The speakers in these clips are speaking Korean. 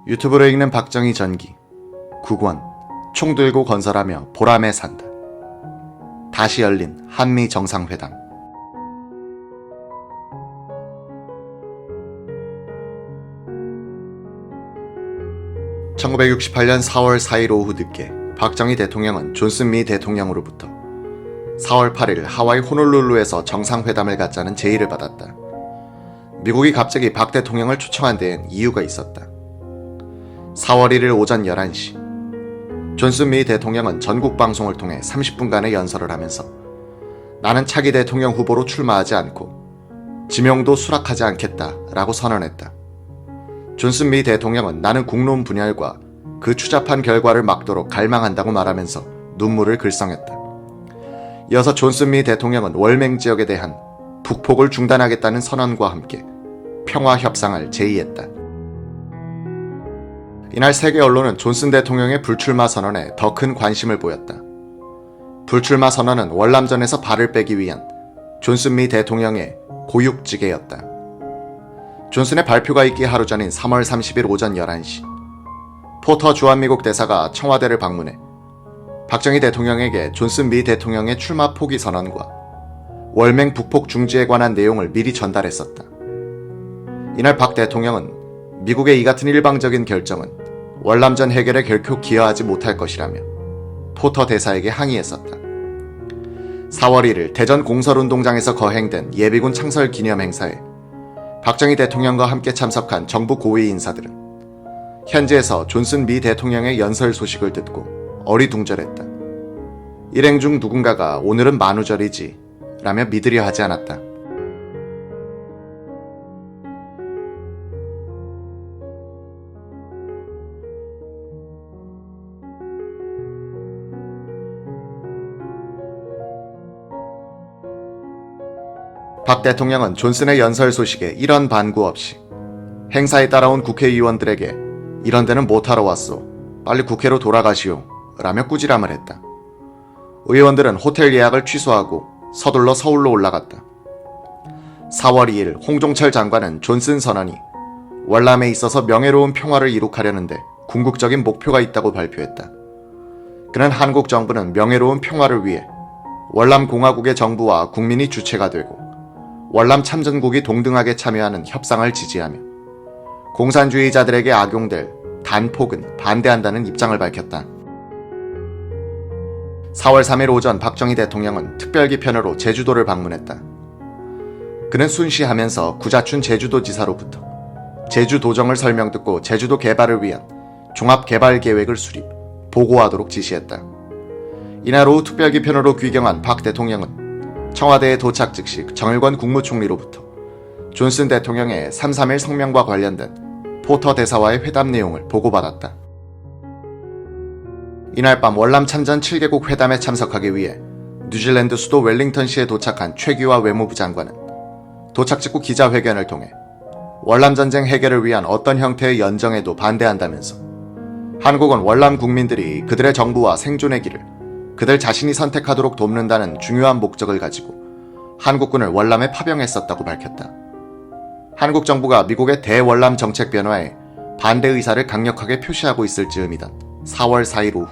유튜브로 읽는 박정희 전기 9권 총 들고 건설하며 보람에 산다. 다시 열린 한미 정상회담. (1968년 4월 4일) 오후 늦게 박정희 대통령은 존슨 미 대통령으로부터 4월 8일 하와이 호놀룰루에서 정상회담을 갖자는 제의를 받았다. 미국이 갑자기 박 대통령을 초청한 데엔 이유가 있었다. 4월 1일 오전 11시 존슨 미 대통령은 전국 방송을 통해 30분간의 연설을 하면서 나는 차기 대통령 후보로 출마하지 않고 지명도 수락하지 않겠다라고 선언했다. 존슨 미 대통령은 나는 국론 분열과 그 추잡한 결과를 막도록 갈망한다고 말하면서 눈물을 글썽였다. 이어서 존슨 미 대통령은 월맹 지역에 대한 북폭을 중단하겠다는 선언과 함께 평화 협상을 제의했다. 이날 세계 언론은 존슨 대통령의 불출마 선언에 더 큰 관심을 보였다. 불출마 선언은 월남전에서 발을 빼기 위한 존슨 미 대통령의 고육지계였다. 존슨의 발표가 있기 하루 전인 3월 30일 오전 11시 포터 주한미국 대사가 청와대를 방문해 박정희 대통령에게 존슨 미 대통령의 출마 포기 선언과 월맹 북폭 중지에 관한 내용을 미리 전달했었다. 이날 박 대통령은 미국의 이 같은 일방적인 결정은 월남전 해결에 결코 기여하지 못할 것이라며 포터 대사에게 항의했었다. 4월 1일 대전 공설운동장에서 거행된 예비군 창설 기념 행사에 박정희 대통령과 함께 참석한 정부 고위 인사들은 현지에서 존슨 미 대통령의 연설 소식을 듣고 어리둥절했다. 일행 중 누군가가 오늘은 만우절이지 라며 믿으려 하지 않았다. 박 대통령은 존슨의 연설 소식에 이런 반구 없이 행사에 따라온 국회의원들에게 이런 데는 못하러 왔소. 빨리 국회로 돌아가시오. 라며 꾸지람을 했다. 의원들은 호텔 예약을 취소하고 서둘러 서울로 올라갔다. 4월 2일 홍종철 장관은 존슨 선언이 월남에 있어서 명예로운 평화를 이룩하려는데 궁극적인 목표가 있다고 발표했다. 그는 한국 정부는 명예로운 평화를 위해 월남공화국의 정부와 국민이 주체가 되고 월남 참전국이 동등하게 참여하는 협상을 지지하며 공산주의자들에게 악용될 단폭은 반대한다는 입장을 밝혔다. 4월 3일 오전 박정희 대통령은 특별기편으로 제주도를 방문했다. 그는 순시하면서 구자춘 제주도지사로부터 제주도정을 설명 듣고 제주도 개발을 위한 종합개발계획을 수립, 보고하도록 지시했다. 이날 오후 특별기편으로 귀경한 박 대통령은 청와대에 도착 즉시 정일권 국무총리로부터 존슨 대통령의 3.3일 성명과 관련된 포터 대사와의 회담 내용을 보고받았다. 이날 밤 월남 참전 7개국 회담에 참석하기 위해 뉴질랜드 수도 웰링턴시에 도착한 최규하 외무부 장관은 도착 직후 기자회견을 통해 월남 전쟁 해결을 위한 어떤 형태의 연정에도 반대한다면서 한국은 월남 국민들이 그들의 정부와 생존의 길을 그들 자신이 선택하도록 돕는다는 중요한 목적을 가지고 한국군을 월남에 파병했었다고 밝혔다. 한국 정부가 미국의 대월남 정책 변화에 반대 의사를 강력하게 표시하고 있을 즈음이던 4월 4일 오후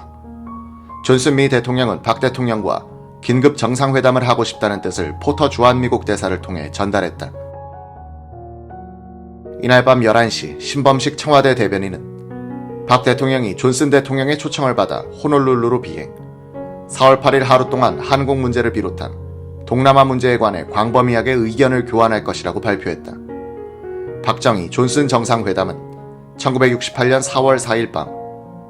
존슨 미 대통령은 박 대통령과 긴급 정상회담을 하고 싶다는 뜻을 포터 주한미국 대사를 통해 전달했다. 이날 밤 11시 신범식 청와대 대변인은 박 대통령이 존슨 대통령의 초청을 받아 호놀룰루로 비행 4월 8일 하루 동안 한국 문제를 비롯한 동남아 문제에 관해 광범위하게 의견을 교환할 것이라고 발표했다. 박정희 존슨 정상회담은 1968년 4월 4일 밤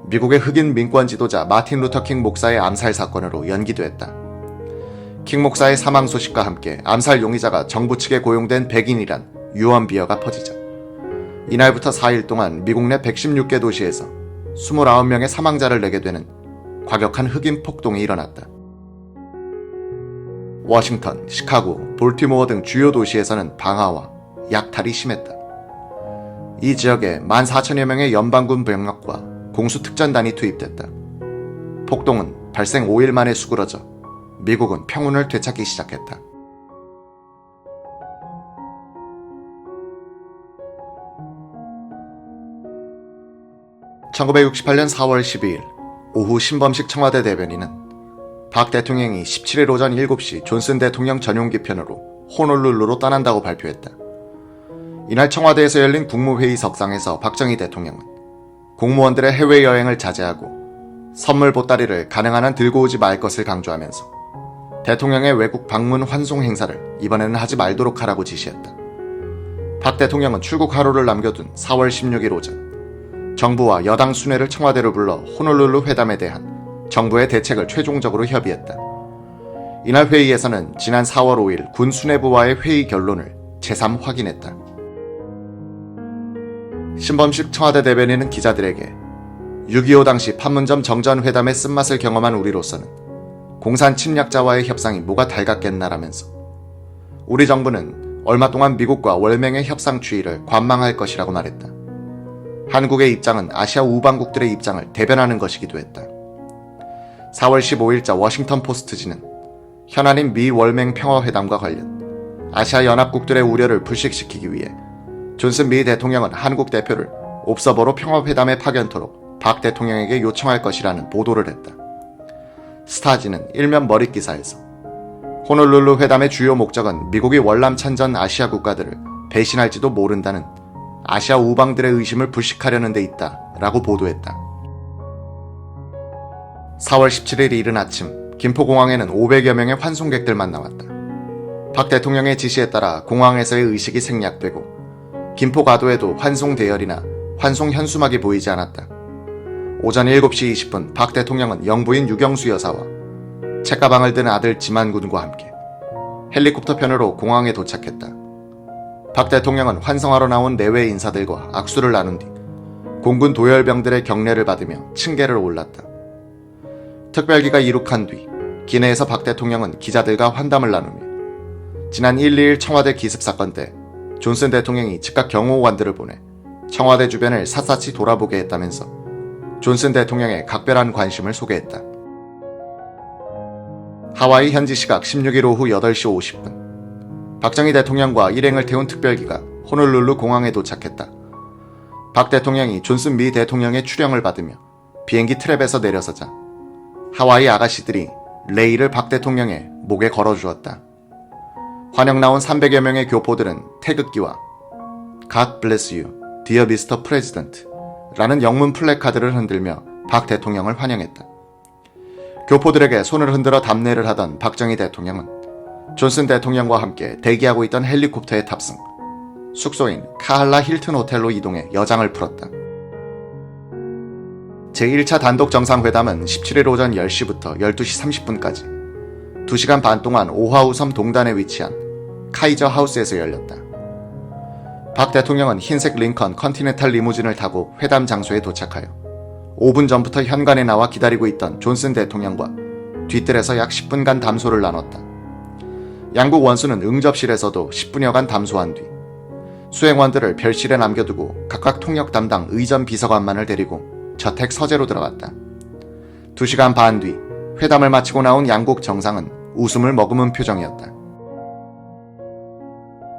미국의 흑인 민권 지도자 마틴 루터 킹 목사의 암살 사건으로 연기됐다. 킹 목사의 사망 소식과 함께 암살 용의자가 정부 측에 고용된 백인이란 유언 비어가 퍼지자 이날부터 4일 동안 미국 내 116개 도시에서 29명의 사망자를 내게 되는 과격한 흑인 폭동이 일어났다. 워싱턴, 시카고, 볼티모어 등 주요 도시에서는 방화와 약탈이 심했다. 이 지역에 14,000여 명의 연방군 병력과 공수특전단이 투입됐다. 폭동은 발생 5일 만에 수그러져 미국은 평온을 되찾기 시작했다. 1968년 4월 12일 오후 신범식 청와대 대변인은 박 대통령이 17일 오전 7시 존슨 대통령 전용기 편으로 호놀룰루로 떠난다고 발표했다. 이날 청와대에서 열린 국무회의 석상에서 박정희 대통령은 공무원들의 해외여행을 자제하고 선물 보따리를 가능한 한 들고 오지 말 것을 강조하면서 대통령의 외국 방문 환송 행사를 이번에는 하지 말도록 하라고 지시했다. 박 대통령은 출국 하루를 남겨둔 4월 16일 오전 정부와 여당 순회를 청와대로 불러 호놀룰루 회담에 대한 정부의 대책을 최종적으로 협의했다. 이날 회의에서는 지난 4월 5일 군 수뇌부와의 회의 결론을 재삼 확인했다. 신범식 청와대 대변인은 기자들에게 6.25 당시 판문점 정전회담의 쓴맛을 경험한 우리로서는 공산 침략자와의 협상이 뭐가 달갑겠나라면서 우리 정부는 얼마 동안 미국과 월맹의 협상 추이를 관망할 것이라고 말했다. 한국의 입장은 아시아 우방국들의 입장을 대변하는 것이기도 했다. 4월 15일자 워싱턴 포스트지는 현안인 미 월맹 평화회담과 관련 아시아 연합국들의 우려를 불식시키기 위해 존슨 미 대통령은 한국 대표를 옵서버로 평화회담에 파견토록 박 대통령에게 요청할 것이라는 보도를 했다. 스타지는 일면 머릿 기사에서 호놀룰루 회담의 주요 목적은 미국이 월남 찬전 아시아 국가들을 배신할지도 모른다는 아시아 우방들의 의심을 불식하려는 데 있다 라고 보도했다. 4월 17일 이른 아침 김포공항에는 500여 명의 환송객들만 나왔다. 박 대통령의 지시에 따라 공항에서의 의식이 생략되고 김포 가도에도 환송 대열이나 환송 현수막이 보이지 않았다. 오전 7시 20분 박 대통령은 영부인 유경수 여사와 책가방을 든 아들 지만군과 함께 헬리콥터 편으로 공항에 도착했다. 박 대통령은 환송하러 나온 내외 인사들과 악수를 나눈 뒤 공군 도열병들의 격려를 받으며 층계를 올랐다. 특별기가 이륙한 뒤 기내에서 박 대통령은 기자들과 환담을 나누며 지난 1.2일 청와대 기습 사건 때 존슨 대통령이 즉각 경호관들을 보내 청와대 주변을 샅샅이 돌아보게 했다면서 존슨 대통령의 각별한 관심을 소개했다. 하와이 현지 시각 16일 오후 8시 50분 박정희 대통령과 일행을 태운 특별기가 호놀룰루 공항에 도착했다. 박 대통령이 존슨 미 대통령의 출영을 받으며 비행기 트랩에서 내려서자 하와이 아가씨들이 레이를 박 대통령의 목에 걸어주었다. 환영 나온 300여 명의 교포들은 태극기와 God bless you, dear Mr. President 라는 영문 플래카드를 흔들며 박 대통령을 환영했다. 교포들에게 손을 흔들어 답례를 하던 박정희 대통령은 존슨 대통령과 함께 대기하고 있던 헬리콥터에 탑승, 숙소인 카할라 힐튼 호텔로 이동해 여장을 풀었다. 제1차 단독 정상회담은 17일 오전 10시부터 12시 30분까지 2시간 반 동안 오하우 섬 동단에 위치한 카이저 하우스에서 열렸다. 박 대통령은 흰색 링컨 컨티넨탈 리무진을 타고 회담 장소에 도착하여 5분 전부터 현관에 나와 기다리고 있던 존슨 대통령과 뒤뜰에서 약 10분간 담소를 나눴다. 양국 원수는 응접실에서도 10분여간 담소한 뒤 수행원들을 별실에 남겨두고 각각 통역 담당 의전 비서관만을 데리고 저택 서재로 들어갔다. 2시간 반 뒤 회담을 마치고 나온 양국 정상은 웃음을 머금은 표정이었다.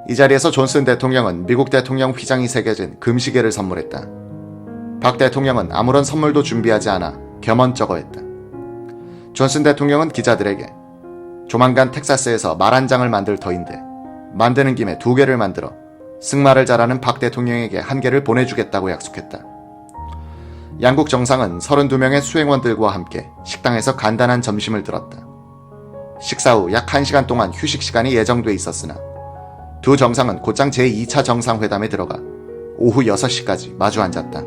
이 자리에서 존슨 대통령은 미국 대통령 휘장이 새겨진 금시계를 선물했다. 박 대통령은 아무런 선물도 준비하지 않아 겸언쩍어했다. 존슨 대통령은 기자들에게 조만간 텍사스에서 말 한 장을 만들 터인데 만드는 김에 2개를 만들어 승마를 잘하는 박 대통령에게 1개를 보내주겠다고 약속했다. 양국 정상은 32명의 수행원들과 함께 식당에서 간단한 점심을 들었다. 식사 후 약 1시간 동안 휴식 시간이 예정돼 있었으나 두 정상은 곧장 제2차 정상회담에 들어가 오후 6시까지 마주 앉았다.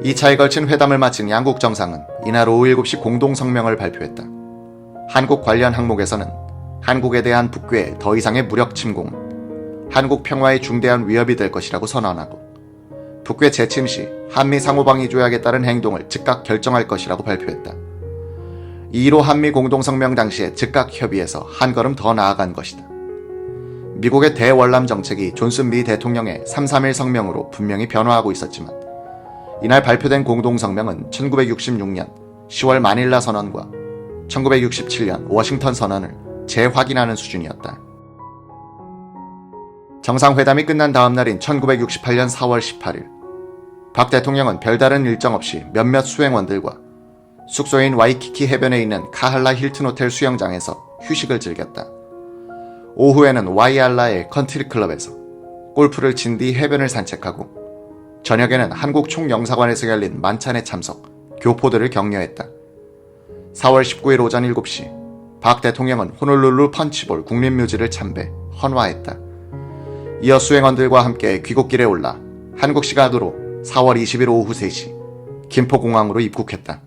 이 차에 걸친 회담을 마친 양국 정상은 이날 오후 7시 공동성명을 발표했다. 한국 관련 항목에서는 한국에 대한 북괴의 더 이상의 무력 침공은 한국 평화에 중대한 위협이 될 것이라고 선언하고 북괴 재침 시 한미 상호방위 조약에 따른 행동을 즉각 결정할 것이라고 발표했다. 이로 한미 공동성명 당시에 즉각 협의해서 한 걸음 더 나아간 것이다. 미국의 대월남 정책이 존슨 미 대통령의 3.3.1 성명으로 분명히 변화하고 있었지만 이날 발표된 공동성명은 1966년 10월 마닐라 선언과 1967년 워싱턴 선언을 재확인하는 수준이었다. 정상회담이 끝난 다음 날인 1968년 4월 18일, 박 대통령은 별다른 일정 없이 몇몇 수행원들과 숙소인 와이키키 해변에 있는 카할라 힐튼 호텔 수영장에서 휴식을 즐겼다. 오후에는 와이알라의 컨트리 클럽에서 골프를 친 뒤 해변을 산책하고, 저녁에는 한국 총영사관에서 열린 만찬에 참석, 교포들을 격려했다. 4월 19일 오전 7시, 박 대통령은 호놀룰루 펀치볼 국립묘지를 참배, 헌화했다. 이어 수행원들과 함께 귀국길에 올라 한국 시간으로 4월 20일 오후 3시 김포공항으로 입국했다.